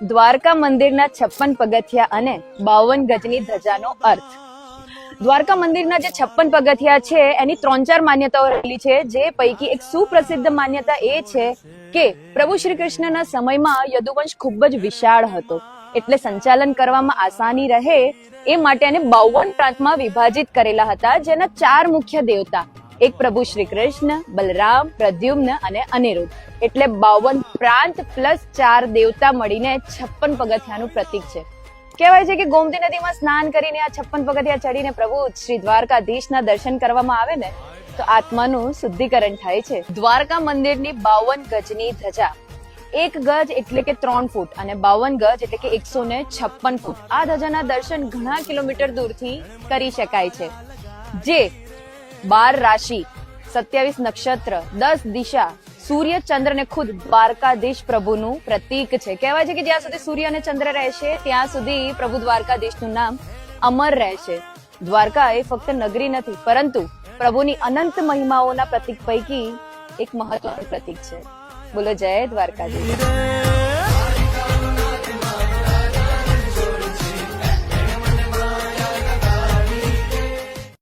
દ્વારકા મંદિરના 56 પગથિયા અને 52 ગજની ધજાનો અર્થ. દ્વારકા મંદિરના જે 56 પગથિયા છે એની 3-4 માન્યતાઓ રહેલી છે, જે પૈકી એક સુપ્રસિદ્ધ માન્યતા એ છે કે પ્રભુ શ્રી કૃષ્ણના સમયમાં યદુવંશ ખૂબ જ વિશાળ હતો, એટલે સંચાલન કરવામાં આસાની રહે એ માટે એને 52 પ્રાંતમાં વિભાજિત કરેલા હતા, જેના 4 મુખ્ય દેવતા, એક પ્રભુ શ્રી કૃષ્ણ, બલરામ, પ્રદ્યુમ્ન અને અનિરુદ્ધ, એટલે 52 પ્રાંત પ્લસ 4 દેવતા મળીને 56 પગથિયાનું પ્રતીક છે. કહેવાય છે કે ગોમતી નદીમાં સ્નાન કરીને આ 56 પગથિયા ચડીને પ્રભુ શ્રી દ્વારકાધીશના દર્શન કરવામાં આવે ને તો આત્માનું શુદ્ધિકરણ થાય છે. દ્વારકા મંદિરની 52 ગજની ધજા, 1 ગજ એટલે કે 3 ફૂટ અને 52 ગજ એટલે કે 156 ફૂટ. આ ધજાના દર્શન ઘણા કિલોમીટર દૂરથી કરી શકાય છે, જે 12 રાશિ, 27 નક્ષત્ર, 10 દિશા, સૂર્ય, ચંદ્ર ને ખુદ દ્વારકાધીશ પ્રભુનું પ્રતીક છે. કહેવાય છે કે જ્યાં સુધી સૂર્ય અને ચંદ્ર રહેશે ત્યાં સુધી પ્રભુ દ્વારકાધીશનું નામ અમર રહેશે. દ્વારકા એ ફક્ત નગરી નથી, પરંતુ પ્રભુની અનંત મહિમાઓના પ્રતીક પૈકી એક મહત્વનું પ્રતીક છે. બોલો જય દ્વારકાધીશ.